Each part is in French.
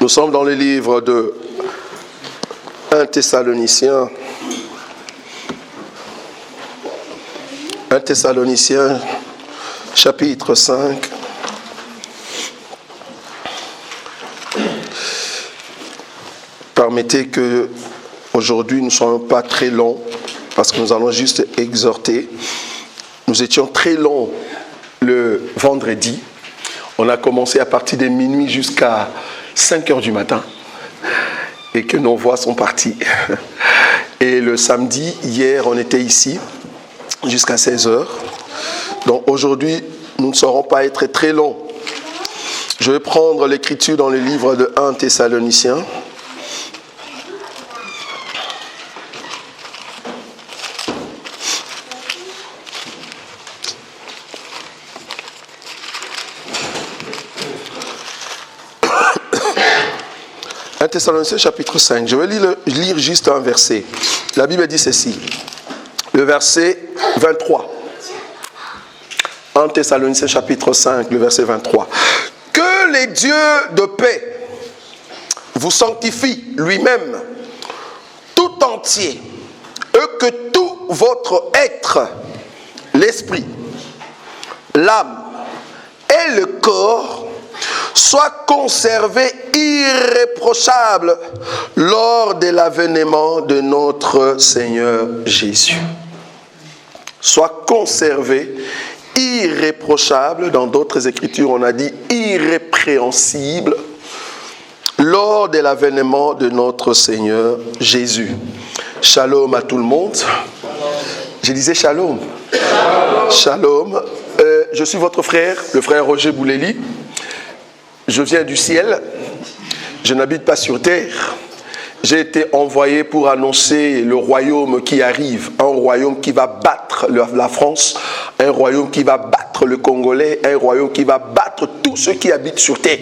Nous sommes dans le livre de 1 Thessaloniciens. 1 Thessaloniciens, chapitre 5. Permettez que aujourd'hui nous ne soyons pas très longs, parce que nous allons juste exhorter. Nous étions très longs le vendredi. On a commencé à partir de minuit jusqu'à 5 heures du matin. Et que nos voix sont parties. Et le samedi, hier, on était ici jusqu'à 16 heures. Donc aujourd'hui, nous ne saurons pas être très longs. Je vais prendre l'écriture dans le livre de 1 Thessaloniciens. Thessaloniciens chapitre 5, je vais lire juste un verset. La Bible dit ceci, le verset 23. 1 Thessaloniciens chapitre 5, le verset 23. Que les dieux de paix vous sanctifient lui-même tout entier, et que tout votre être, l'esprit, l'âme et le corps soit conservé irréprochable lors de l'avènement de notre Seigneur Jésus. Soit conservé irréprochable, dans d'autres écritures on a dit irrépréhensible, lors de l'avènement de notre Seigneur Jésus. Shalom à tout le monde. Je disais shalom. Shalom. Je suis votre frère, le frère Roger Bouleli. Je viens du ciel, je n'habite pas sur terre. J'ai été envoyé pour annoncer le royaume qui arrive, un royaume qui va battre la France, un royaume qui va battre le Congolais, un royaume qui va battre tous ceux qui habitent sur terre.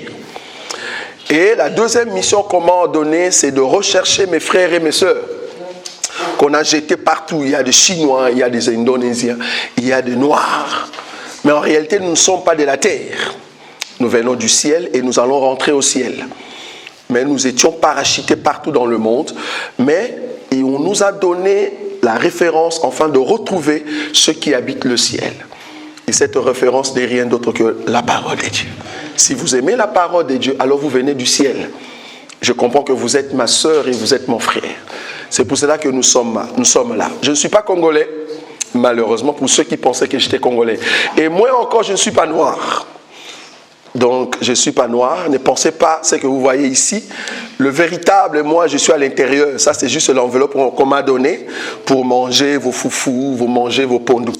Et la deuxième mission qu'on m'a donnée, c'est de rechercher mes frères et mes sœurs qu'on a jetés partout. Il y a des Chinois, il y a des Indonésiens, il y a des Noirs. Mais en réalité, nous ne sommes pas de la terre. Nous venons du ciel et nous allons rentrer au ciel. Mais nous étions parachutés partout dans le monde. Mais on nous a donné la référence, enfin, de retrouver ceux qui habitent le ciel. Et cette référence n'est rien d'autre que la parole de Dieu. Si vous aimez la parole de Dieu, alors vous venez du ciel. Je comprends que vous êtes ma sœur et vous êtes mon frère. C'est pour cela que nous sommes là. Je ne suis pas congolais, malheureusement, pour ceux qui pensaient que j'étais congolais. Et moi encore, je ne suis pas noir. Donc, je ne suis pas noir. Ne pensez pas ce que vous voyez ici. Le véritable, moi, je suis à l'intérieur. Ça, c'est juste l'enveloppe qu'on m'a donnée pour manger vos foufous, vous manger vos pondous.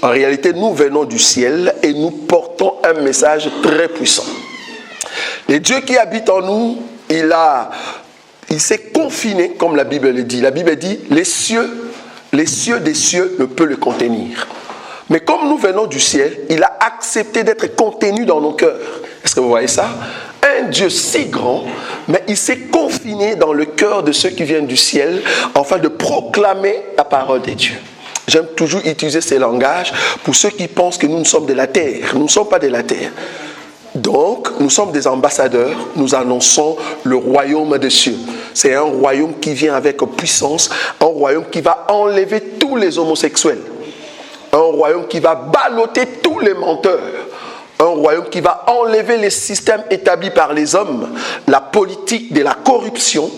En réalité, nous venons du ciel et nous portons un message très puissant. Le Dieu qui habite en nous, il s'est confiné, comme la Bible le dit. La Bible dit, les cieux des cieux ne peuvent le contenir. Mais comme nous venons du ciel, il a accepté d'être contenu dans nos cœurs. Est-ce que vous voyez ça? Un Dieu si grand, mais il s'est confiné dans le cœur de ceux qui viennent du ciel, afin de proclamer la parole de Dieu. J'aime toujours utiliser ces langages pour ceux qui pensent que nous sommes de la terre. Nous ne sommes pas de la terre. Donc, nous sommes des ambassadeurs, nous annonçons le royaume des cieux. C'est un royaume qui vient avec puissance, un royaume qui va enlever tous les homosexuels. Un royaume qui va balloter tous les menteurs. Un royaume qui va enlever les systèmes établis par les hommes, la politique de la corruption,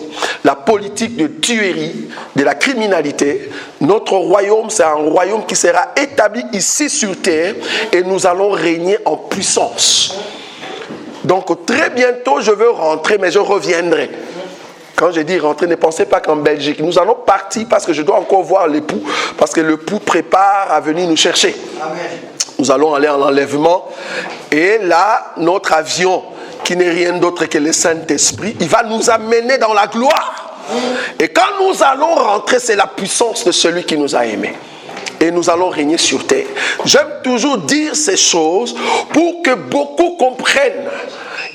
la politique de tuerie, de la criminalité. Notre royaume, c'est un royaume qui sera établi ici sur terre et nous allons régner en puissance. Donc très bientôt, je veux rentrer, mais je reviendrai. Quand je dis rentrer, ne pensez pas qu'en Belgique. Nous allons partir parce que je dois encore voir l'époux. Parce que l'époux prépare à venir nous chercher. Amen. Nous allons aller en enlèvement. Et là, notre avion, qui n'est rien d'autre que le Saint-Esprit, il va nous amener dans la gloire. Et quand nous allons rentrer, c'est la puissance de celui qui nous a aimés. Et nous allons régner sur terre. J'aime toujours dire ces choses pour que beaucoup comprennent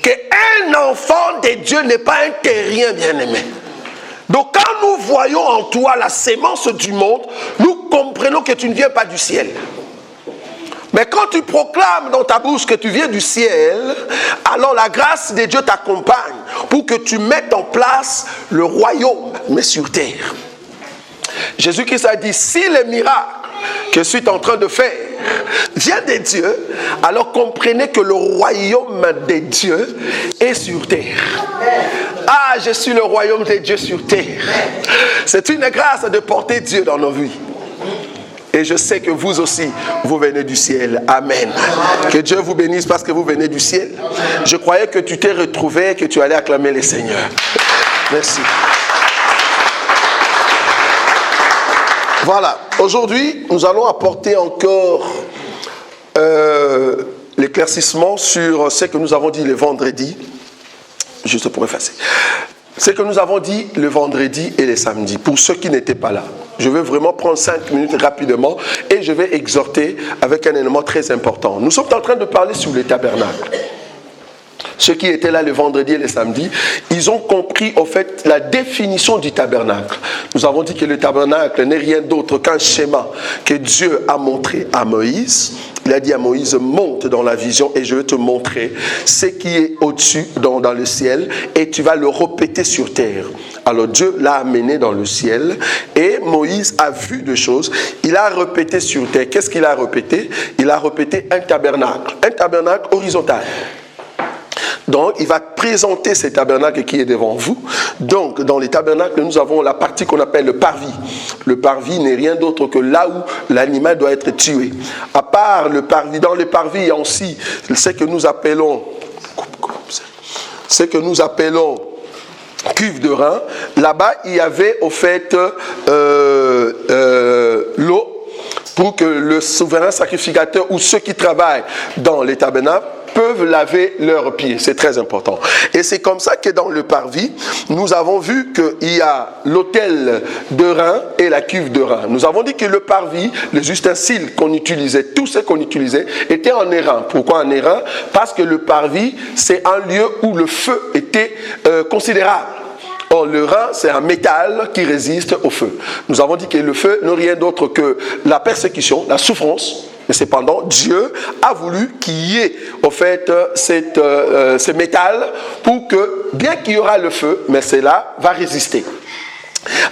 qu'un enfant de Dieu n'est pas un terrien bien-aimé. Donc quand nous voyons en toi la sémence du monde, nous comprenons que tu ne viens pas du ciel. Mais quand tu proclames dans ta bouche que tu viens du ciel, alors la grâce de Dieu t'accompagne pour que tu mettes en place le royaume, mais sur terre. Jésus-Christ a dit, si les miracles que je suis en train de faire viennent de Dieu, alors comprenez que le royaume de Dieu est sur terre. Ah, je suis le royaume de Dieu sur terre. C'est une grâce de porter Dieu dans nos vies. Et je sais que vous aussi, vous venez du ciel. Amen. Que Dieu vous bénisse parce que vous venez du ciel. Je croyais que tu t'es retrouvé, que tu allais acclamer le Seigneur. Merci. Voilà. Aujourd'hui, nous allons apporter encore l'éclaircissement sur ce que nous avons dit le vendredi. Juste pour effacer. Ce que nous avons dit le vendredi et le samedi, pour ceux qui n'étaient pas là. Je vais vraiment prendre 5 minutes rapidement et je vais exhorter avec un élément très important. Nous sommes en train de parler sur le tabernacle. Ceux qui étaient là le vendredi et le samedi, ils ont compris au fait la définition du tabernacle. Nous avons dit que le tabernacle n'est rien d'autre qu'un schéma que Dieu a montré à Moïse. Il a dit à Moïse, monte dans la vision et je vais te montrer ce qui est au-dessus dans le ciel et tu vas le répéter sur terre. Alors Dieu l'a amené dans le ciel et Moïse a vu des choses. Il a répété sur terre. Qu'est-ce qu'il a répété? Il a répété un tabernacle horizontal. Donc, il va présenter ce tabernacle qui est devant vous. Donc, dans les tabernacles, nous avons la partie qu'on appelle le parvis. Le parvis n'est rien d'autre que là où l'animal doit être tué. À part le parvis, dans le parvis, il y a aussi ce que nous appelons cuve de rein. Là-bas, il y avait au fait l'eau pour que le souverain sacrificateur ou ceux qui travaillent dans les tabernacles peuvent laver leurs pieds. C'est très important. Et c'est comme ça que dans le parvis, nous avons vu qu'il y a l'autel de rein et la cuve de rein. Nous avons dit que le parvis, les ustensiles qu'on utilisait, tout ce qu'on utilisait, était en airain. Pourquoi en airain? Parce que le parvis, c'est un lieu où le feu était considérable. Or, le rein, c'est un métal qui résiste au feu. Nous avons dit que le feu n'est rien d'autre que la persécution, la souffrance. Mais cependant, Dieu a voulu qu'il y ait, au fait, ce métal pour que, bien qu'il y aura le feu, mais cela va résister.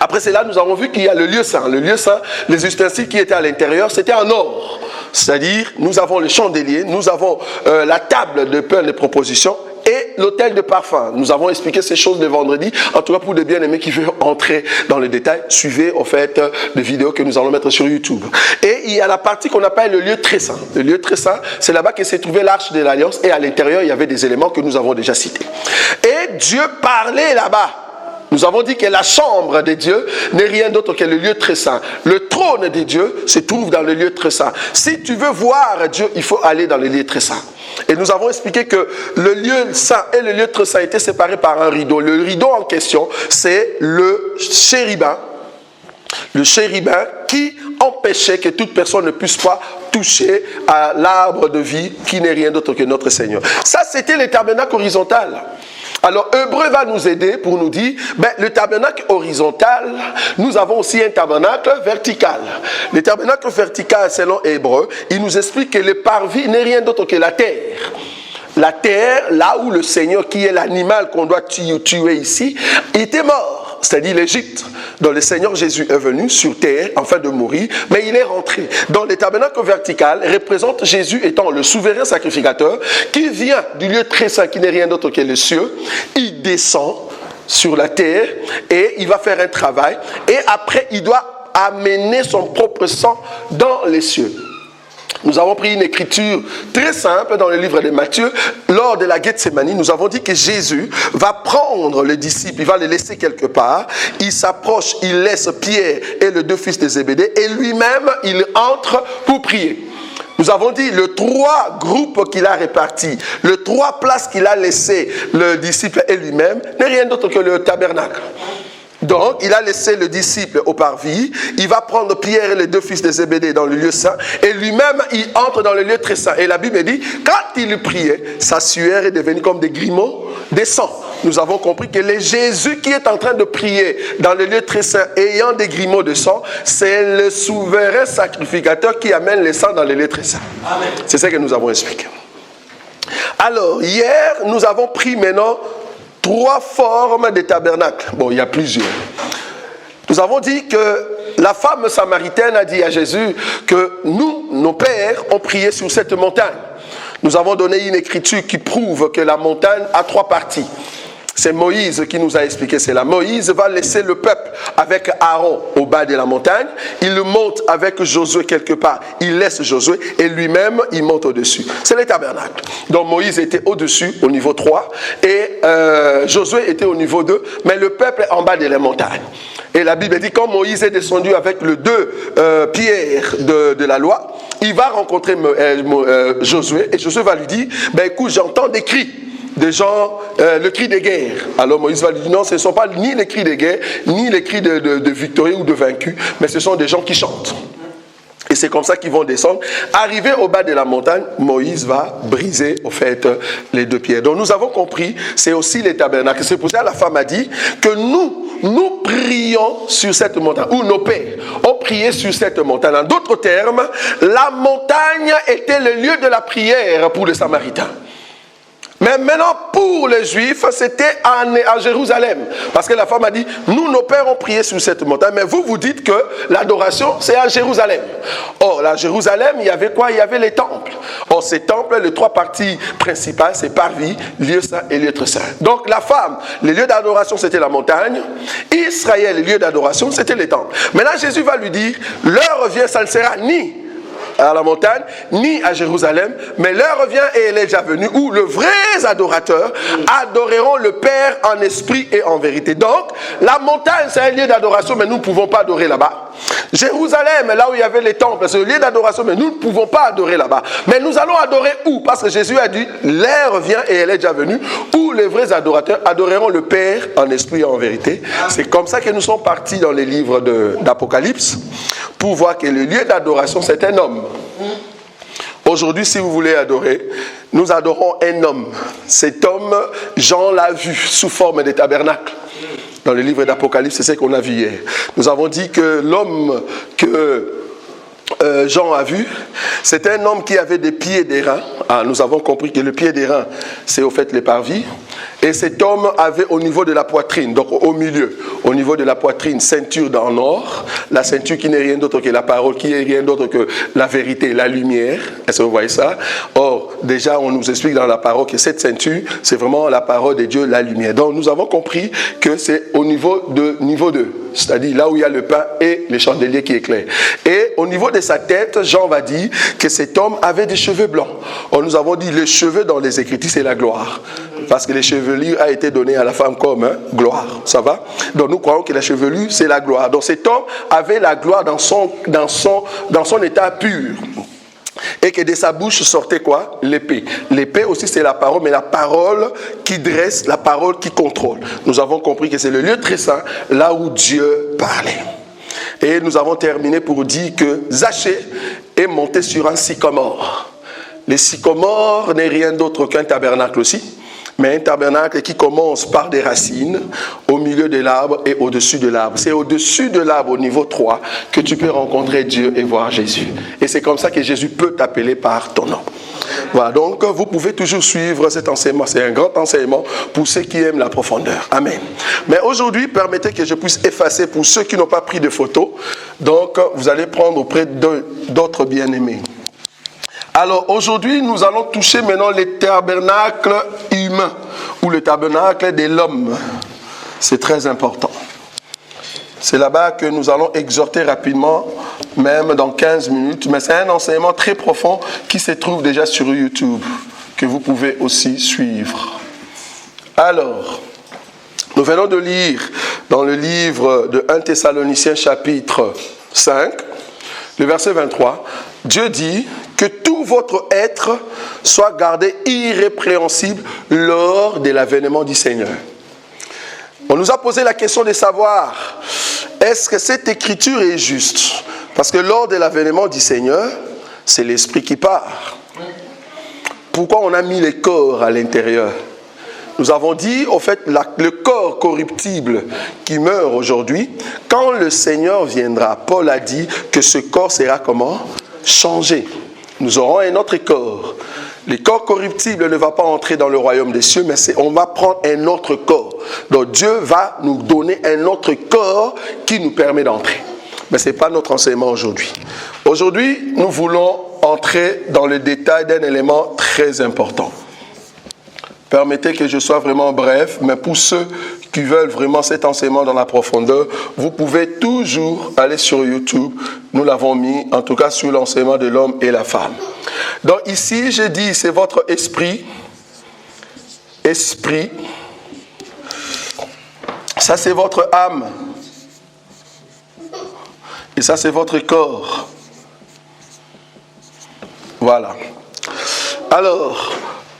Après cela, nous avons vu qu'il y a le lieu saint. Le lieu saint, les ustensiles qui étaient à l'intérieur, c'était en or. C'est-à-dire, nous avons le chandelier, nous avons la table de pain de proposition, et l'autel de parfum. Nous avons expliqué ces choses le vendredi. En tout cas, pour les bien-aimés qui veulent entrer dans les détails, suivez au fait les vidéos que nous allons mettre sur YouTube. Et il y a la partie qu'on appelle le lieu très saint. Le lieu très saint, c'est là-bas que s'est trouvée l'arche de l'Alliance. Et à l'intérieur, il y avait des éléments que nous avons déjà cités. Et Dieu parlait là-bas. Nous avons dit que la chambre de Dieu n'est rien d'autre que le lieu très saint. Le trône de Dieu se trouve dans le lieu très saint. Si tu veux voir Dieu, il faut aller dans le lieu très saint. Et nous avons expliqué que le lieu saint et le lieu très saint étaient séparés par un rideau. Le rideau en question, c'est le chérubin. Le chérubin qui empêchait que toute personne ne puisse pas toucher à l'arbre de vie qui n'est rien d'autre que notre Seigneur. Ça, c'était le tabernacle horizontal. Alors, Hébreu va nous aider pour nous dire, le tabernacle horizontal, nous avons aussi un tabernacle vertical. Le tabernacle vertical, selon Hébreu, il nous explique que le parvis n'est rien d'autre que la terre. La terre, là où le Seigneur, qui est l'animal qu'on doit tuer ici, était mort, c'est-à-dire l'Égypte. Donc le Seigneur Jésus est venu sur terre afin de mourir, mais il est rentré. Donc le tabernacle vertical représente Jésus étant le souverain sacrificateur qui vient du lieu très saint qui n'est rien d'autre que les cieux. Il descend sur la terre et il va faire un travail et après il doit amener son propre sang dans les cieux. Nous avons pris une écriture très simple dans le livre de Matthieu. Lors de la Gethsémani, nous avons dit que Jésus va prendre les disciples, il va les laisser quelque part. Il s'approche, il laisse Pierre et les deux fils de Zébédée et lui-même, il entre pour prier. Nous avons dit les 3 groupes qu'il a répartis, les 3 places qu'il a laissées, le disciple et lui-même, n'est rien d'autre que le tabernacle. Donc, il a laissé le disciple au parvis, il va prendre Pierre et les 2 fils de Zébédée dans le lieu saint, et lui-même, il entre dans le lieu très saint. Et la Bible dit, quand il priait, sa sueur est devenue comme des grumeaux de sang. nous avons compris que le Jésus qui est en train de prier dans le lieu très saint, ayant des grumeaux de sang, c'est le souverain sacrificateur qui amène le sang dans le lieu très saint. C'est ce que nous avons expliqué. Alors, hier, nous avons pris maintenant 3 formes de tabernacle. Bon, il y a plusieurs. Nous avons dit que la femme samaritaine a dit à Jésus que nous, nos pères, ont prié sur cette montagne. Nous avons donné une écriture qui prouve que la montagne a 3 parties. C'est Moïse qui nous a expliqué cela. Moïse va laisser le peuple avec Aaron au bas de la montagne. Il monte avec Josué quelque part. Il laisse Josué et lui-même, il monte au-dessus. C'est le tabernacle. Donc Moïse était au-dessus, au niveau 3, et Josué était au niveau 2, mais le peuple est en bas de la montagne. Et la Bible dit, quand Moïse est descendu avec les 2 pierres de la loi, il va rencontrer Josué, et Josué va lui dire, ben écoute, j'entends des cris. Des gens, le cri de guerre. Alors Moïse va lui dire, non, ce ne sont pas ni les cris de guerre, ni les cris de victorieux ou de vaincus, mais ce sont des gens qui chantent. Et c'est comme ça qu'ils vont descendre. Arrivé au bas de la montagne, Moïse va briser, au fait, les 2 pierres. Donc nous avons compris, c'est aussi les tabernacles. C'est pour ça que la femme a dit que nous prions sur cette montagne, ou nos pères ont prié sur cette montagne. En d'autres termes, la montagne était le lieu de la prière pour les Samaritains. Mais maintenant, pour les Juifs, c'était à Jérusalem. Parce que la femme a dit, nous, nos pères ont prié sur cette montagne. Mais vous dites que l'adoration, c'est à Jérusalem. Or, à Jérusalem, il y avait quoi? Il y avait les temples. Or, ces temples, les 3 parties principales, c'est parvis, lieu saint et lieu très saint. Donc, la femme, le lieu d'adoration, c'était la montagne. Israël, le lieu d'adoration, c'était les temples. Maintenant, Jésus va lui dire, l'heure vient, ça ne sera ni à la montagne, ni à Jérusalem, mais l'heure vient et elle est déjà venue où les vrais adorateurs adoreront le Père en esprit et en vérité. Donc, la montagne, c'est un lieu d'adoration, mais nous ne pouvons pas adorer là-bas. Jérusalem, là où il y avait les temples, c'est un lieu d'adoration, mais nous ne pouvons pas adorer là-bas. Mais nous allons adorer où? Parce que Jésus a dit, l'heure vient et elle est déjà venue, où les vrais adorateurs adoreront le Père en esprit et en vérité. C'est comme ça que nous sommes partis dans les livres d'Apocalypse, pour voir que le lieu d'adoration, c'est un homme. Aujourd'hui, si vous voulez adorer, nous adorons un homme. Cet homme, Jean l'a vu sous forme de tabernacle. Dans le livre d'Apocalypse, c'est ce qu'on a vu hier. Nous avons dit que l'homme que Jean a vu, c'est un homme qui avait des pieds d'airain. Ah, nous avons compris que le pied d'airain, c'est au fait les parvis. Et cet homme avait au niveau de la poitrine, donc au milieu, au niveau de la poitrine, ceinture en or. La ceinture qui n'est rien d'autre que la parole, qui n'est rien d'autre que la vérité, la lumière. Est-ce que vous voyez ça? Or, déjà, on nous explique dans la parole que cette ceinture, c'est vraiment la parole de Dieu, la lumière. Donc, nous avons compris que c'est au niveau 2, c'est-à-dire là où il y a le pain et les chandeliers qui éclairent. Et au niveau de sa tête, Jean va dire que cet homme avait des cheveux blancs. Or, nous avons dit les cheveux dans les Écritures, c'est la gloire. Parce que les chevelures a été donnée à la femme comme gloire. Ça va? Donc nous croyons que la chevelure, c'est la gloire. Donc cet homme avait la gloire dans son état pur. Et que de sa bouche sortait quoi? L'épée. L'épée aussi c'est la parole, mais la parole qui dresse, la parole qui contrôle. Nous avons compris que c'est le lieu très saint, là où Dieu parlait. Et nous avons terminé pour dire que Zachée est monté sur un sycomore. Les sycomores n'est rien d'autre qu'un tabernacle aussi, mais un tabernacle qui commence par des racines au milieu de l'arbre et au-dessus de l'arbre. C'est au-dessus de l'arbre, au niveau 3, que tu peux rencontrer Dieu et voir Jésus. Et c'est comme ça que Jésus peut t'appeler par ton nom. Voilà, donc vous pouvez toujours suivre cet enseignement. C'est un grand enseignement pour ceux qui aiment la profondeur. Amen. Mais aujourd'hui, permettez que je puisse effacer pour ceux qui n'ont pas pris de photos. Donc, vous allez prendre auprès d'autres bien-aimés. Alors aujourd'hui, nous allons toucher maintenant les tabernacles humains ou le tabernacle de l'homme. C'est très important. C'est là-bas que nous allons exhorter rapidement, même dans 15 minutes. Mais c'est un enseignement très profond qui se trouve déjà sur YouTube, que vous pouvez aussi suivre. Alors, nous venons de lire dans le livre de 1 Thessaloniciens chapitre 5, le verset 23, Dieu dit que tout votre être soit gardé irrépréhensible lors de l'avènement du Seigneur. On nous a posé la question de savoir, est-ce que cette écriture est juste? Parce que lors de l'avènement du Seigneur, c'est l'esprit qui part. Pourquoi on a mis les corps à l'intérieur? Nous avons dit, au fait, le corps corruptible qui meurt aujourd'hui, quand le Seigneur viendra, Paul a dit que ce corps sera comment? Changé. Nous aurons un autre corps. Le corps corruptible ne va pas entrer dans le royaume des cieux, mais on va prendre un autre corps. Donc Dieu va nous donner un autre corps qui nous permet d'entrer. Mais ce n'est pas notre enseignement aujourd'hui. Aujourd'hui, nous voulons entrer dans le détail d'un élément très important. Permettez que je sois vraiment bref, mais pour ceux qui veulent vraiment cet enseignement dans la profondeur, vous pouvez toujours aller sur YouTube. Nous l'avons mis, en tout cas, sur l'enseignement de l'homme et la femme. Donc ici, je dis, c'est votre esprit. Esprit. Ça, c'est votre âme. Et ça, c'est votre corps. Voilà. Alors,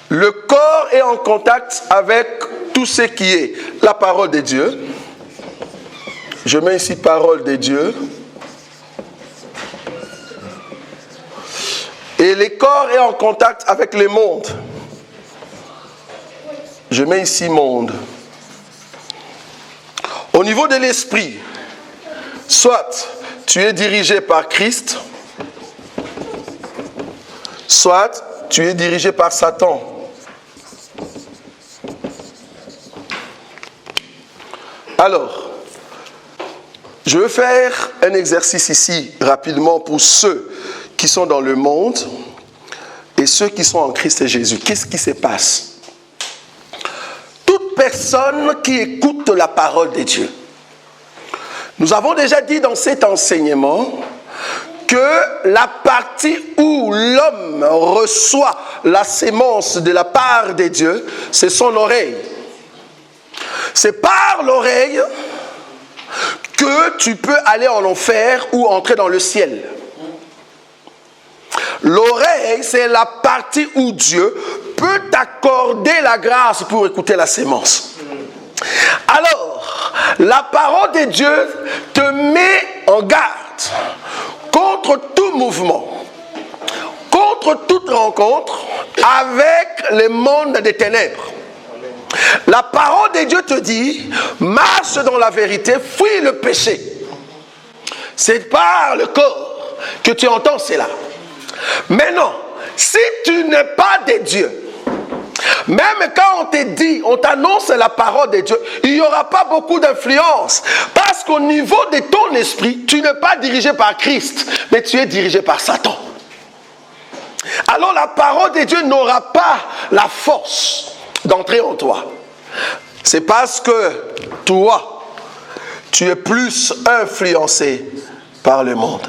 le corps est en contact avec tout ce qui est la parole de Dieu. Je mets ici parole de Dieu. Et le corps est en contact avec le monde. Je mets ici monde. Au niveau de l'esprit, soit tu es dirigé par Christ, soit tu es dirigé par Satan. Alors, je vais faire un exercice ici rapidement pour ceux qui sont dans le monde et ceux qui sont en Christ Jésus. Qu'est-ce qui se passe? Toute personne qui écoute la parole de Dieu. Nous avons déjà dit dans cet enseignement que la partie où l'homme reçoit la sémence de la part de Dieu, c'est son oreille. C'est par l'oreille que tu peux aller en enfer ou entrer dans le ciel. L'oreille, c'est la partie où Dieu peut t'accorder la grâce pour écouter la sémence. Alors, la parole de Dieu te met en garde contre tout mouvement, contre toute rencontre avec le monde des ténèbres. La parole de Dieu te dit, marche dans la vérité, fuis le péché. C'est par le corps que tu entends cela. Mais non, si tu n'es pas de Dieu, même quand on te dit, on t'annonce la parole de Dieu, il n'y aura pas beaucoup d'influence. Parce qu'au niveau de ton esprit, tu n'es pas dirigé par Christ, mais tu es dirigé par Satan. Alors la parole de Dieu n'aura pas la force d'entrer en toi. C'est parce que toi, tu es plus influencé par le monde.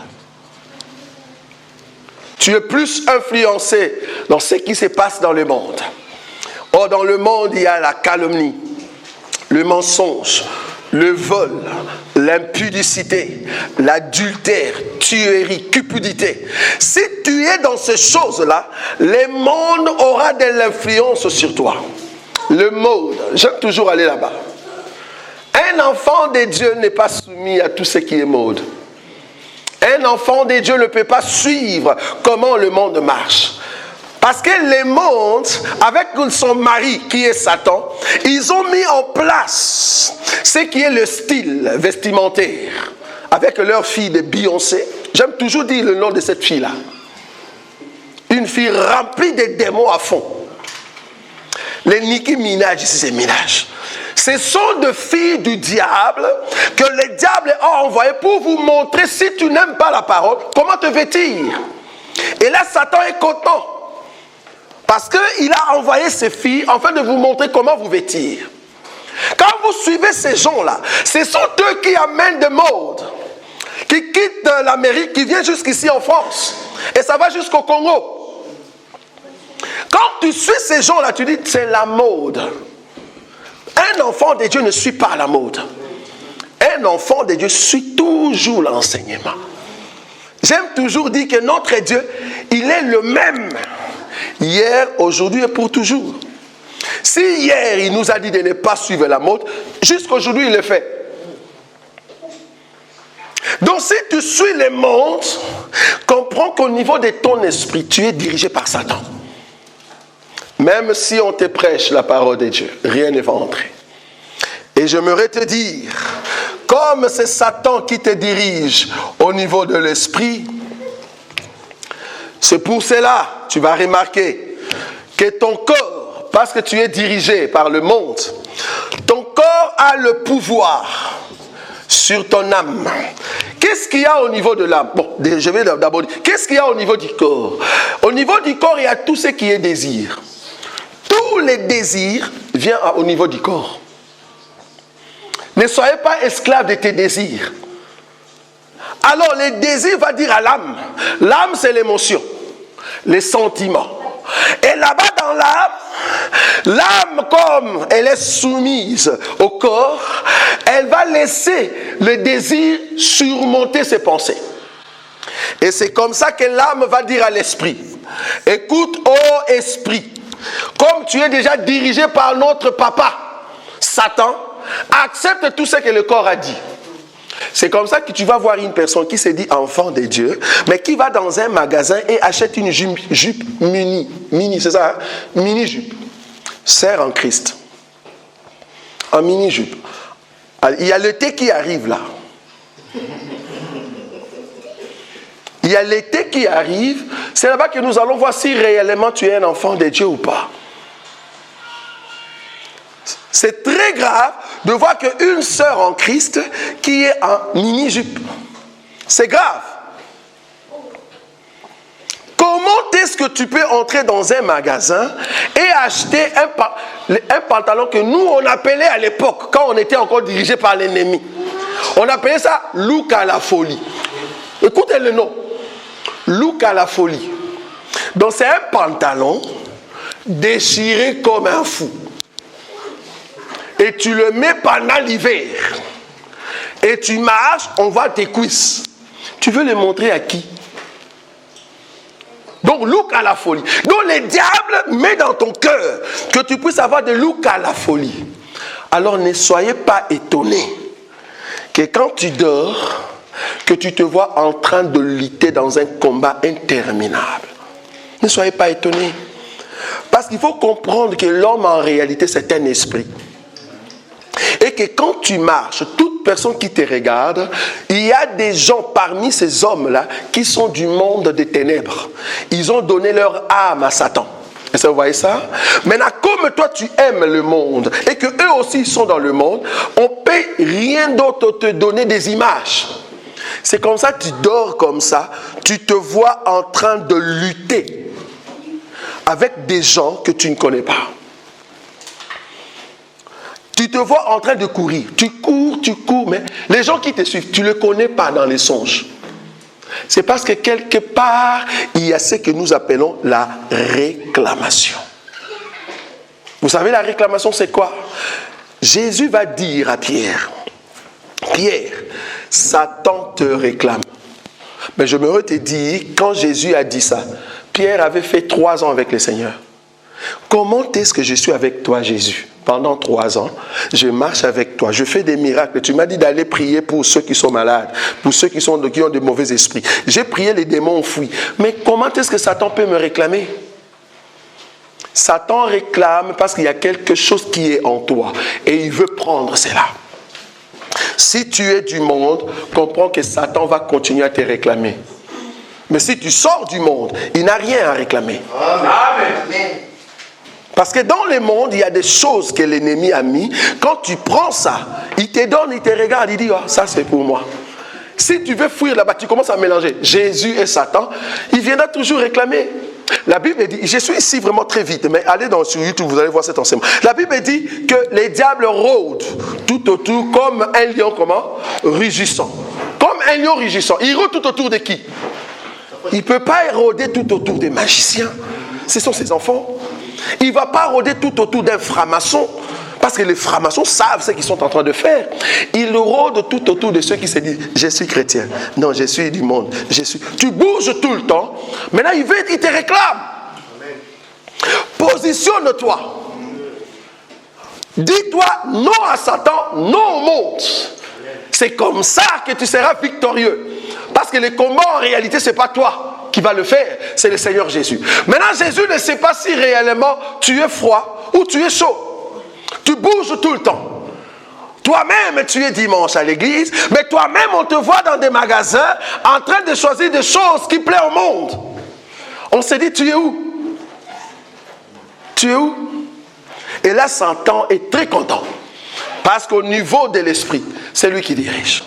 Tu es plus influencé dans ce qui se passe dans le monde. Or, dans le monde, il y a la calomnie, le mensonge, le vol, l'impudicité, l'adultère, tuerie, cupidité. Si tu es dans ces choses-là, le monde aura de l'influence sur toi. Le monde, j'aime toujours aller là-bas. Un enfant de Dieu n'est pas soumis à tout ce qui est mode. Un enfant de Dieu ne peut pas suivre comment le monde marche. Parce que le monde, avec son mari qui est Satan, ils ont mis en place ce qui est le style vestimentaire. Avec leur fille de Beyoncé, j'aime toujours dire le nom de cette fille-là. Une fille remplie de démons à fond. Les Nicki Minaj, ici c'est Minaj. Ce sont des filles du diable que le diable a envoyées pour vous montrer, si tu n'aimes pas la parole, comment te vêtir. Et là, Satan est content. Parce qu'il a envoyé ces filles afin de vous montrer comment vous vêtir. Quand vous suivez ces gens-là, ce sont eux qui amènent des modes, qui quittent l'Amérique, qui viennent jusqu'ici en France. Et ça va jusqu'au Congo. Quand tu suis ces gens-là, tu dis c'est la mode. Un enfant de Dieu ne suit pas la mode. Un enfant de Dieu suit toujours l'enseignement. J'aime toujours dire que notre Dieu, il est le même. Hier, aujourd'hui et pour toujours. Si hier, il nous a dit de ne pas suivre la mode, jusqu'aujourd'hui, il le fait. Donc, si tu suis le monde, comprends qu'au niveau de ton esprit, tu es dirigé par Satan. Même si on te prêche la parole de Dieu, rien ne va entrer. Et j'aimerais te dire, comme c'est Satan qui te dirige au niveau de l'esprit, c'est pour cela, tu vas remarquer, que ton corps, parce que tu es dirigé par le monde, ton corps a le pouvoir sur ton âme. Qu'est-ce qu'il y a au niveau de l'âme? Bon, je vais d'abord dire, qu'est-ce qu'il y a au niveau du corps? Au niveau du corps, il y a tout ce qui est désir. Tous les désirs viennent au niveau du corps. Ne soyez pas esclaves de tes désirs. Alors, les désirs va dire à l'âme. L'âme, c'est l'émotion, les sentiments. Et là-bas dans l'âme, comme elle est soumise au corps, elle va laisser le désir surmonter ses pensées. Et c'est comme ça que l'âme va dire à l'esprit, écoute, ô esprit, comme tu es déjà dirigé par notre papa, Satan, accepte tout ce que le corps a dit. C'est comme ça que tu vas voir une personne qui se dit enfant de Dieu, mais qui va dans un magasin et achète une jupe mini, c'est ça, hein? Mini-jupe, sœur en Christ, en mini-jupe. Il y a l'été qui arrive là. Il y a l'été qui arrive, c'est là-bas que nous allons voir si réellement tu es un enfant de Dieu ou pas. C'est très grave de voir qu'une sœur en Christ qui est en mini-jupe. C'est grave. Comment est-ce que tu peux entrer dans un magasin et acheter un pantalon que nous on appelait à l'époque, quand on était encore dirigé par l'ennemi, on appelait ça look à la folie. Écoutez le nom. Look à la folie. Donc c'est un pantalon déchiré comme un fou. Et tu le mets pendant l'hiver. Et tu marches, on voit tes cuisses. Tu veux les montrer à qui? Donc, look à la folie. Donc, le diable met dans ton cœur que tu puisses avoir de look à la folie. Alors, ne soyez pas étonnés que quand tu dors, que tu te vois en train de lutter dans un combat interminable. Ne soyez pas étonnés. Parce qu'il faut comprendre que l'homme, en réalité, c'est un esprit. Et que quand tu marches, toute personne qui te regarde, il y a des gens parmi ces hommes-là qui sont du monde des ténèbres. Ils ont donné leur âme à Satan. Est-ce que vous voyez ça? Maintenant, comme toi tu aimes le monde et que eux aussi ils sont dans le monde, on ne peut rien d'autre te donner des images. C'est comme ça que tu dors comme ça, tu te vois en train de lutter avec des gens que tu ne connais pas. Tu te vois en train de courir. Tu cours, mais les gens qui te suivent, tu ne les connais pas dans les songes. C'est parce que quelque part, il y a ce que nous appelons la réclamation. Vous savez, la réclamation, c'est quoi? Jésus va dire à Pierre, Pierre, Satan te réclame. Mais je me te dire, quand Jésus a dit ça, Pierre avait fait 3 ans avec le Seigneur. Comment est-ce que je suis avec toi, Jésus? Pendant 3 ans, je marche avec toi, je fais des miracles. Tu m'as dit d'aller prier pour ceux qui sont malades, pour ceux qui ont de mauvais esprits. J'ai prié, les démons ont fui. Mais comment est-ce que Satan peut me réclamer? Satan réclame parce qu'il y a quelque chose qui est en toi et il veut prendre cela. Si tu es du monde, comprends que Satan va continuer à te réclamer. Mais si tu sors du monde, il n'a rien à réclamer. Amen. Parce que dans le monde, il y a des choses que l'ennemi a mis. Quand tu prends ça, il te donne, il te regarde, il dit, oh, ça c'est pour moi. Si tu veux fuir là-bas, tu commences à mélanger Jésus et Satan, il viendra toujours réclamer. La Bible dit, je suis ici vraiment très vite, mais allez sur YouTube, vous allez voir cet enseignement. La Bible dit que les diables rôdent tout autour comme un lion, comment? Rugissant. Comme un lion rugissant. Il rôde tout autour de qui? Il ne peut pas rôder tout autour des magiciens. Ce sont ses enfants. Il ne va pas rôder tout autour d'un franc-maçon. Parce que les francs-maçons savent ce qu'ils sont en train de faire. Il rôde tout autour de ceux qui se disent « Je suis chrétien. Non, je suis du monde. Tu bouges tout le temps. Maintenant, il te réclame. Positionne-toi. Dis-toi non à Satan, non au monde. C'est comme ça que tu seras victorieux. Parce que le combat, en réalité, ce n'est pas toi. qui va le faire, c'est le Seigneur Jésus. Maintenant, Jésus ne sait pas si réellement tu es froid ou tu es chaud. Tu bouges tout le temps. Toi-même, tu es dimanche à l'église, mais toi-même, on te voit dans des magasins en train de choisir des choses qui plaisent au monde. On s'est dit, tu es où? Tu es où? Et là, Satan est très content. Parce qu'au niveau de l'esprit, c'est lui qui dirige.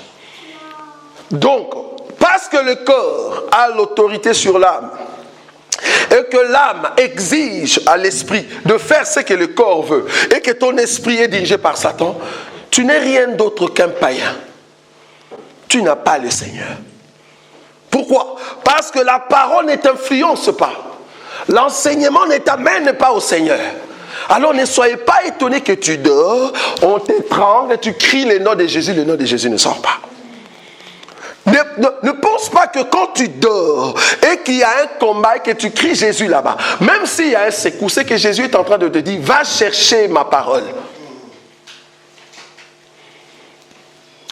Donc, parce que le corps a l'autorité sur l'âme, et que l'âme exige à l'esprit de faire ce que le corps veut, et que ton esprit est dirigé par Satan, tu n'es rien d'autre qu'un païen. Tu n'as pas le Seigneur. Pourquoi? Parce que la parole ne t'influence pas. L'enseignement ne t'amène pas au Seigneur. Alors ne soyez pas étonnés que tu dors, on t'étrangle, tu cries le nom de Jésus ne sort pas. Ne pense pas que quand tu dors et qu'il y a un combat et que tu cries Jésus là-bas, même s'il y a un secousse, c'est que Jésus est en train de te dire, va chercher ma parole.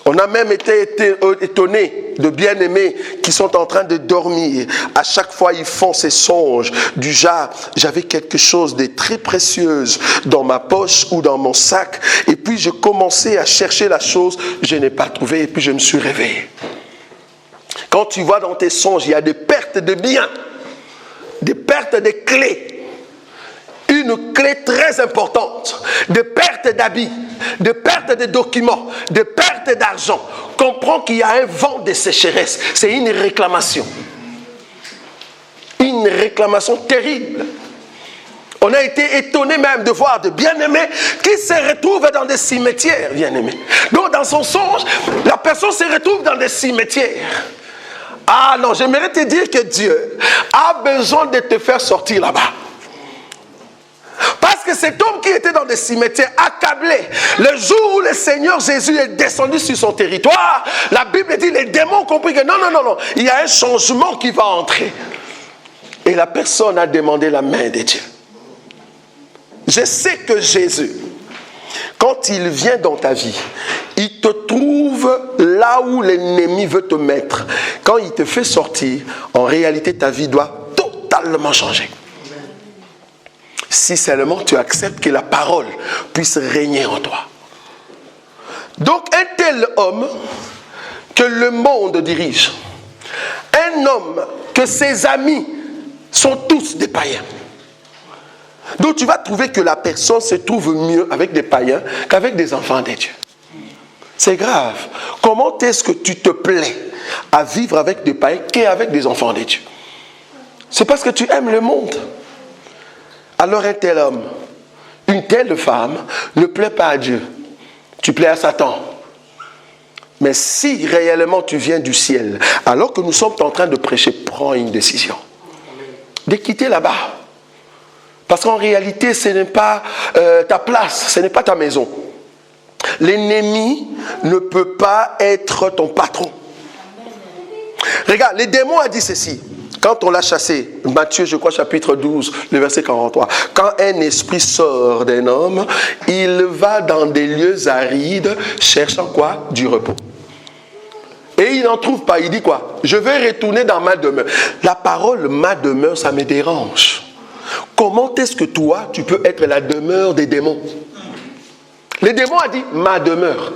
On a même été étonnés de bien-aimés qui sont en train de dormir. À chaque fois, ils font ces songes du genre, j'avais quelque chose de très précieux dans ma poche ou dans mon sac. Et puis, je commençais à chercher la chose, je n'ai pas trouvé et puis je me suis réveillé. Quand tu vois dans tes songes, il y a des pertes de biens, des pertes de clés. Une clé très importante, de perte d'habits, de perte de documents, de perte d'argent. Comprends qu'il y a un vent de sécheresse. C'est une réclamation. Une réclamation terrible. On a été étonné même de voir de bien-aimés qui se retrouvent dans des cimetières, bien-aimés. Donc dans son songe, la personne se retrouve dans des cimetières. Ah non, j'aimerais te dire que Dieu a besoin de te faire sortir là-bas. Parce que cet homme qui était dans des cimetières accablé, le jour où le Seigneur Jésus est descendu sur son territoire, la Bible dit, les démons ont compris que non, il y a un changement qui va entrer. Et la personne a demandé la main de Dieu. Je sais que Jésus, quand il vient dans ta vie, il te trouve là où l'ennemi veut te mettre. Quand il te fait sortir, en réalité, ta vie doit totalement changer. Si seulement tu acceptes que la parole puisse régner en toi. Donc un tel homme que le monde dirige, un homme que ses amis sont tous des païens. Donc tu vas trouver que la personne se trouve mieux avec des païens qu'avec des enfants de Dieu. C'est grave. Comment est-ce que tu te plais à vivre avec des païens qu'avec des enfants de Dieu? C'est parce que tu aimes le monde. Alors un tel homme, une telle femme ne plaît pas à Dieu. Tu plais à Satan. Mais si réellement tu viens du ciel, alors que nous sommes en train de prêcher, prends une décision. De quitter là-bas. Parce qu'en réalité, ce n'est pas ta place, ce n'est pas ta maison. L'ennemi ne peut pas être ton patron. Regarde, les démons a dit ceci. Quand on l'a chassé, Matthieu, je crois, chapitre 12, le verset 43. Quand un esprit sort d'un homme, il va dans des lieux arides, cherchant quoi? Du repos. Et il n'en trouve pas. Il dit quoi? Je vais retourner dans ma demeure. La parole, ma demeure, ça me dérange. Comment est-ce que toi, tu peux être la demeure des démons? Les démons a dit, ma demeure.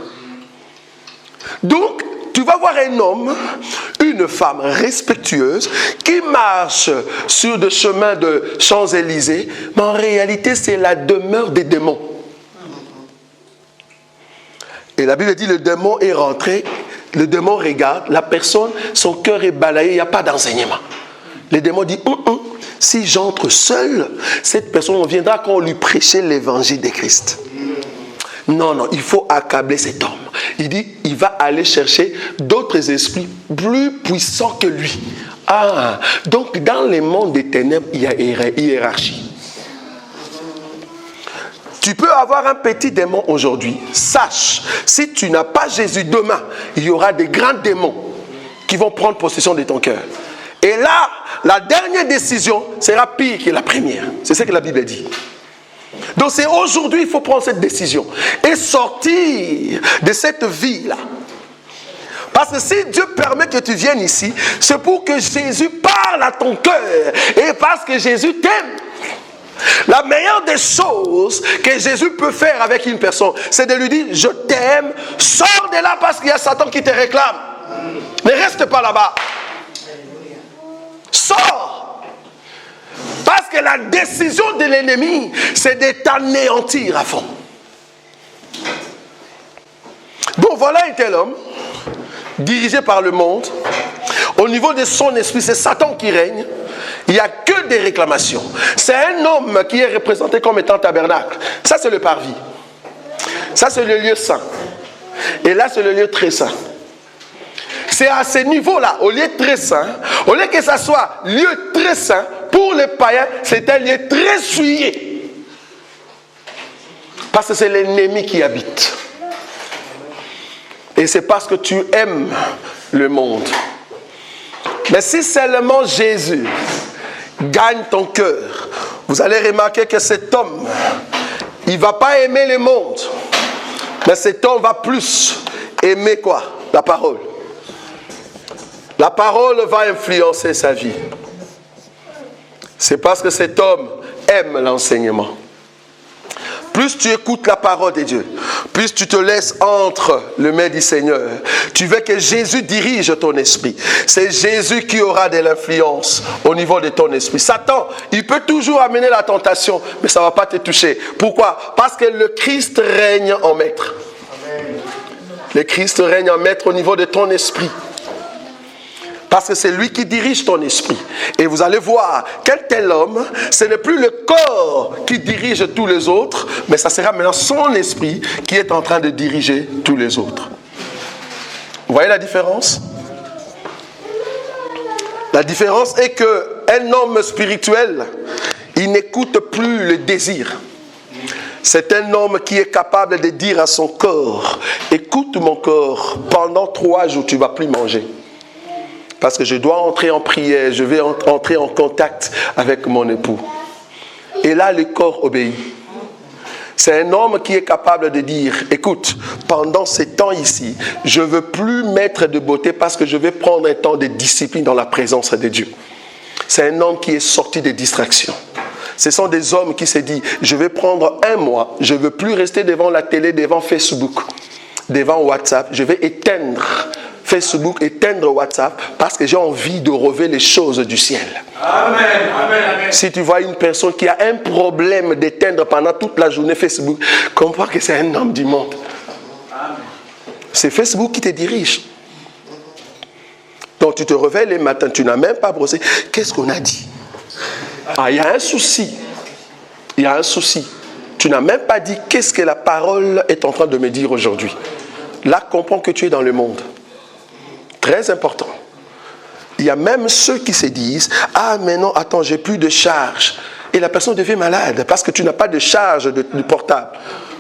Donc, tu vas voir un homme, une femme respectueuse qui marche sur des chemins de Champs-Élysées, mais en réalité, c'est la demeure des démons. Et la Bible dit, le démon est rentré, le démon regarde, la personne, son cœur est balayé, il n'y a pas d'enseignement. Le démon dit, si j'entre seul, cette personne, on viendra quand on lui prêcher l'évangile de Christ. Non, il faut accabler cet homme. Il dit, il va aller chercher d'autres esprits plus puissants que lui. Ah, donc dans les mondes des ténèbres, il y a hiérarchie. Tu peux avoir un petit démon aujourd'hui. Sache, si tu n'as pas Jésus demain, il y aura des grands démons qui vont prendre possession de ton cœur. Et là, la dernière décision sera pire que la première. C'est ce que la Bible dit. Donc c'est aujourd'hui qu'il faut prendre cette décision et sortir de cette vie-là. Parce que si Dieu permet que tu viennes ici, c'est pour que Jésus parle à ton cœur. Et parce que Jésus t'aime. La meilleure des choses que Jésus peut faire avec une personne, c'est de lui dire, je t'aime, sors de là parce qu'il y a Satan qui te réclame. Ne reste pas là-bas. Sors. Parce que la décision de l'ennemi, c'est de t'anéantir à fond. Bon, voilà un tel homme, dirigé par le monde. Au niveau de son esprit, c'est Satan qui règne. Il n'y a que des réclamations. C'est un homme qui est représenté comme étant tabernacle. Ça, c'est le parvis. Ça, c'est le lieu saint. Et là, c'est le lieu très saint. C'est à ce niveau-là, au lieu très saint, au lieu que ça soit lieu très saint, pour les païens, c'est un lieu très souillé. Parce que c'est l'ennemi qui habite. Et c'est parce que tu aimes le monde. Mais si seulement Jésus gagne ton cœur, vous allez remarquer que cet homme, il ne va pas aimer le monde. Mais cet homme va plus aimer quoi? La parole. La parole va influencer sa vie. C'est parce que cet homme aime l'enseignement. Plus tu écoutes la parole de Dieu, plus tu te laisses entre les mains du Seigneur. Tu veux que Jésus dirige ton esprit. C'est Jésus qui aura de l'influence au niveau de ton esprit. Satan, il peut toujours amener la tentation, mais ça ne va pas te toucher. Pourquoi? Parce que le Christ règne en maître. Le Christ règne en maître au niveau de ton esprit. Parce que c'est lui qui dirige ton esprit. Et vous allez voir qu'un tel homme, ce n'est plus le corps qui dirige tous les autres, mais ça sera maintenant son esprit qui est en train de diriger tous les autres. Vous voyez la différence? La différence est qu'un homme spirituel, il n'écoute plus le désir. C'est un homme qui est capable de dire à son corps, écoute mon corps, pendant 3 jours tu ne vas plus manger. Parce que je dois entrer en prière, je vais entrer en contact avec mon époux. Et là, le corps obéit. C'est un homme qui est capable de dire, écoute, pendant ces temps ici, je ne veux plus mettre de beauté parce que je vais prendre un temps de discipline dans la présence de Dieu. C'est un homme qui est sorti des distractions. Ce sont des hommes qui se disent, je vais prendre 1 mois, je ne veux plus rester devant la télé, devant Facebook, devant WhatsApp, je vais éteindre Facebook, éteindre WhatsApp, parce que j'ai envie de relever les choses du ciel. Amen, amen, amen. Si tu vois une personne qui a un problème d'éteindre pendant toute la journée Facebook, comprends que c'est un homme du monde. Amen. C'est Facebook qui te dirige. Donc tu te réveilles les matins, tu n'as même pas brossé. Qu'est-ce qu'on a dit? Ah, il y a un souci. Il y a un souci. Tu n'as même pas dit qu'est-ce que la parole est en train de me dire aujourd'hui. Là, comprends que tu es dans le monde. Très important. Il y a même ceux qui se disent, ah mais non, attends, j'ai plus de charge. Et la personne devient malade parce que tu n'as pas de charge de portable.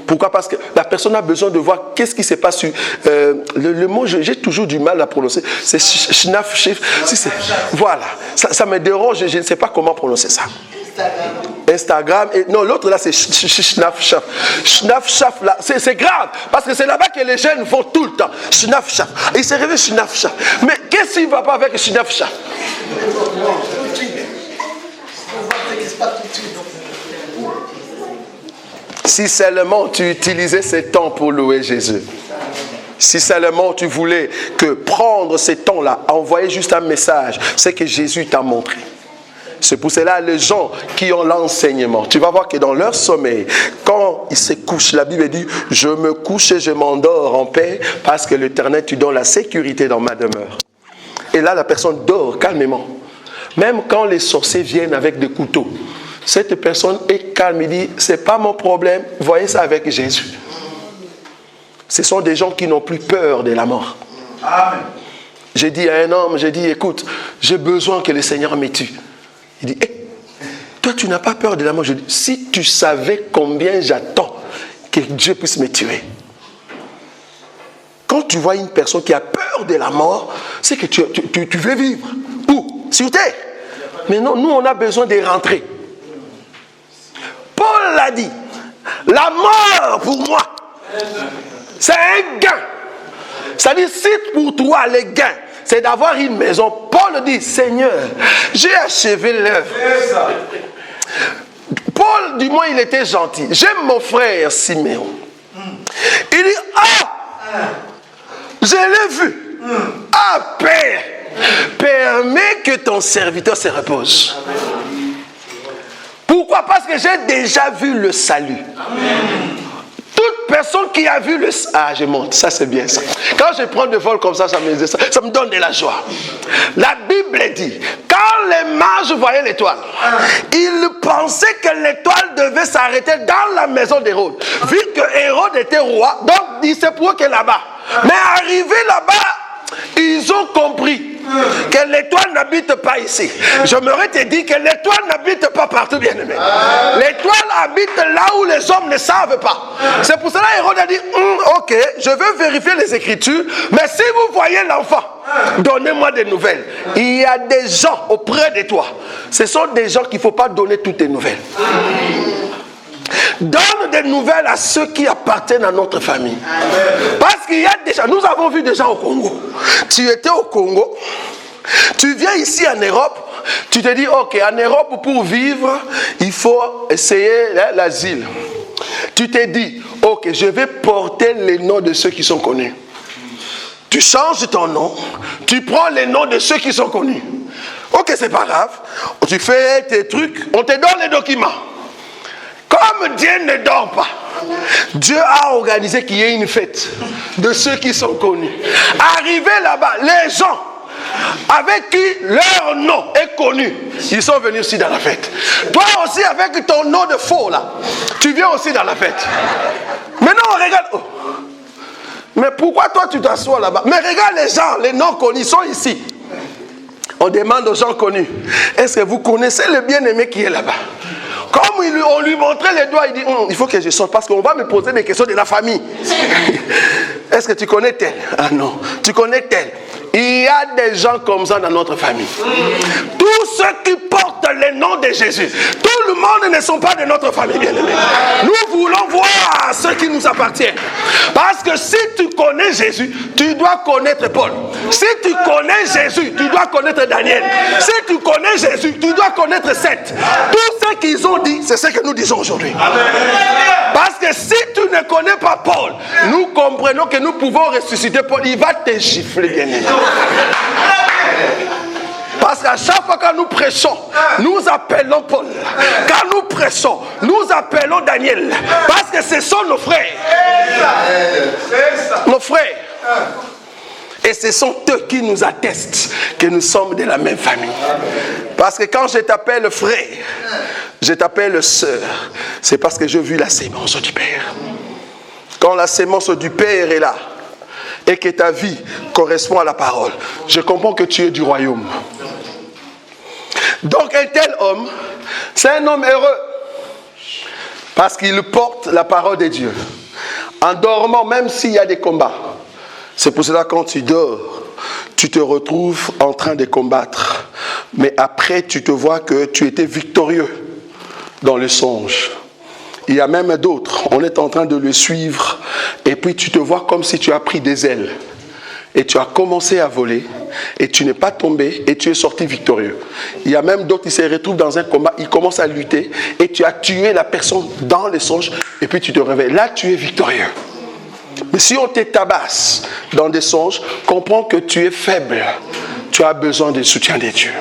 Pourquoi? Parce que la personne a besoin de voir qu'est-ce qui se passe. Le mot, j'ai toujours du mal à prononcer. C'est schnaf, chef. Voilà. Ça me dérange, je ne sais pas comment prononcer ça. Instagram. Et, non, l'autre là, c'est schnaf-chaf. Schnaf-chaf, là, c'est grave. Parce que c'est là-bas que les jeunes vont tout le temps. Schnaf-chaf. Et il s'est réveillé schnaf-chaf. Mais qu'est-ce qui ne va pas avec schnaf-chaf? Si seulement tu utilisais ce temps pour louer Jésus. Si seulement tu voulais que prendre ce temps-là, envoyer juste un message, c'est que Jésus t'a montré. C'est pour cela les gens qui ont l'enseignement, tu vas voir que dans leur sommeil, quand ils se couchent, la Bible dit, je me couche et je m'endors en paix parce que l'Éternel, tu donnes la sécurité dans ma demeure. Et là, la personne dort calmement. Même quand les sorciers viennent avec des couteaux, cette personne est calme, il dit, c'est pas mon problème, voyez ça avec Jésus. Ce sont des gens qui n'ont plus peur de la mort. Amen. J'ai dit à un homme, j'ai dit, écoute, j'ai besoin que le Seigneur me tue. Il dit, hey, toi tu n'as pas peur de la mort. Je dis, si tu savais combien j'attends que Dieu puisse me tuer. Quand tu vois une personne qui a peur de la mort, c'est que tu veux vivre. Où? Sur terre. Mais non, nous on a besoin de rentrer. Paul l'a dit, la mort pour moi, c'est un gain. Ça dit, si pour toi, les gains, c'est d'avoir une maison, Paul dit, Seigneur, j'ai achevé l'œuvre. Paul, du moins, il était gentil. J'aime mon frère Siméon. Il dit, je l'ai vu. Père, permets que ton serviteur se repose. Pourquoi? Parce que j'ai déjà vu le salut. Toute personne qui a vu le... je monte, ça c'est bien ça. Quand je prends de vol comme ça, ça me donne de la joie. La Bible dit, quand les mages voyaient l'étoile, ils pensaient que l'étoile devait s'arrêter dans la maison d'Hérode. Vu que Hérode était roi, donc il se pouvait que là-bas. Mais arrivé là-bas, ils ont compris que l'étoile n'habite pas ici. Je m'aurais dit que l'étoile n'habite pas partout, bien aimé. L'étoile habite là où les hommes ne savent pas. C'est pour cela Hérode a dit, ok, je veux vérifier les Écritures, mais si vous voyez l'enfant, donnez-moi des nouvelles. Il y a des gens auprès de toi. Ce sont des gens qu'il ne faut pas donner toutes tes nouvelles. Donne des nouvelles à ceux qui appartiennent à notre famille. Parce qu'il y a des gens, nous avons vu des gens au Congo. Tu étais au Congo, tu viens ici en Europe, tu te dis, ok, en Europe pour vivre, il faut essayer l'asile. Tu t'es dit, ok, je vais porter les noms de ceux qui sont connus. Tu changes ton nom, tu prends les noms de ceux qui sont connus. Ok, c'est pas grave, tu fais tes trucs, on te donne les documents. Comme Dieu ne dort pas, Dieu a organisé qu'il y ait une fête de ceux qui sont connus. Arrivé là-bas, les gens avec qui leur nom est connu, ils sont venus aussi dans la fête. Toi aussi avec ton nom de faux là, tu viens aussi dans la fête. Maintenant on regarde. Oh. Mais pourquoi toi tu t'assois là-bas? Mais regarde les gens, les noms connus sont ici. On demande aux gens connus, est-ce que vous connaissez le bien-aimé qui est là-bas? Comme on lui montrait les doigts, il dit, il faut que je sorte parce qu'on va me poser des questions de la famille. Est-ce que tu connais tel? Ah non. Tu connais tel? Il y a des gens comme ça dans notre famille. Tous ceux qui portent le nom de Jésus, tout le monde ne sont pas de notre famille, bien-aimés. Nous voulons voir ce qui nous appartient. Parce que si tu connais Jésus, tu dois connaître Paul. Si tu connais Jésus, tu dois connaître Daniel. Si tu connais Jésus, tu dois connaître Seth. Tout ce qu'ils ont dit, c'est ce que nous disons aujourd'hui. Parce que si tu ne connais pas Paul, nous comprenons que nous pouvons ressusciter Paul. Il va te gifler, bien-aimé. Parce qu'à chaque fois que nous prêchons, nous appelons Paul. Quand nous prêchons, nous appelons Daniel. Parce que ce sont nos frères. Nos frères. Et ce sont eux qui nous attestent que nous sommes de la même famille. Parce que quand je t'appelle frère, je t'appelle sœur, c'est parce que j'ai vu la sémence du Père. Quand la sémence du Père est là, et que ta vie correspond à la parole, je comprends que tu es du royaume. Donc un tel homme, c'est un homme heureux, parce qu'il porte la parole de Dieu. En dormant, même s'il y a des combats, c'est pour cela que quand tu dors, tu te retrouves en train de combattre. Mais après, tu te vois que tu étais victorieux dans le songe. Il y a même d'autres, on est en train de le suivre, et puis tu te vois comme si tu as pris des ailes. Et tu as commencé à voler, et tu n'es pas tombé, et tu es sorti victorieux. Il y a même d'autres qui se retrouvent dans un combat, ils commencent à lutter, et tu as tué la personne dans le songe, et puis tu te réveilles. Là, tu es victorieux. Mais si on te tabasse dans des songes, comprends que tu es faible. Tu as besoin du soutien de Dieu.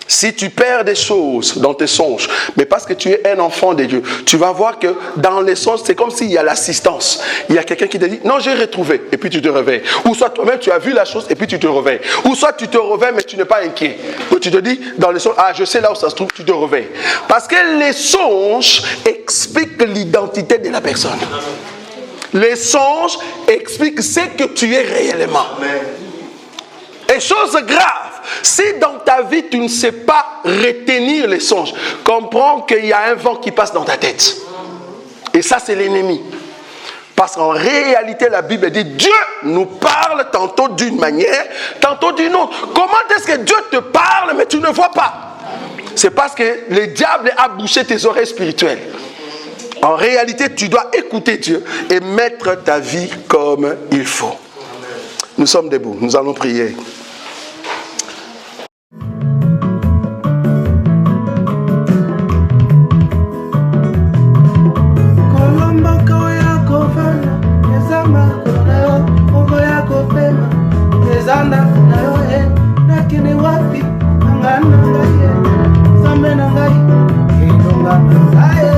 Si tu perds des choses dans tes songes, mais parce que tu es un enfant de Dieu, tu vas voir que dans les songes, c'est comme s'il y a l'assistance. Il y a quelqu'un qui te dit, non, j'ai retrouvé, et puis tu te réveilles. Ou soit toi-même, tu as vu la chose, et puis tu te réveilles. Ou soit tu te réveilles, mais tu n'es pas inquiet. Donc tu te dis, dans les songes, je sais là où ça se trouve, tu te réveilles. Parce que les songes expliquent l'identité de la personne. Les songes expliquent ce que tu es réellement. Et chose grave, si dans ta vie tu ne sais pas retenir les songes, comprends qu'il y a un vent qui passe dans ta tête. Et ça, c'est l'ennemi. Parce qu'en réalité, la Bible dit, Dieu nous parle tantôt d'une manière, tantôt d'une autre. Comment est-ce que Dieu te parle, mais tu ne vois pas? C'est parce que le diable a bouché tes oreilles spirituelles. En réalité, tu dois écouter Dieu et mettre ta vie comme il faut. Nous sommes debout, nous allons prier. Samena ngai,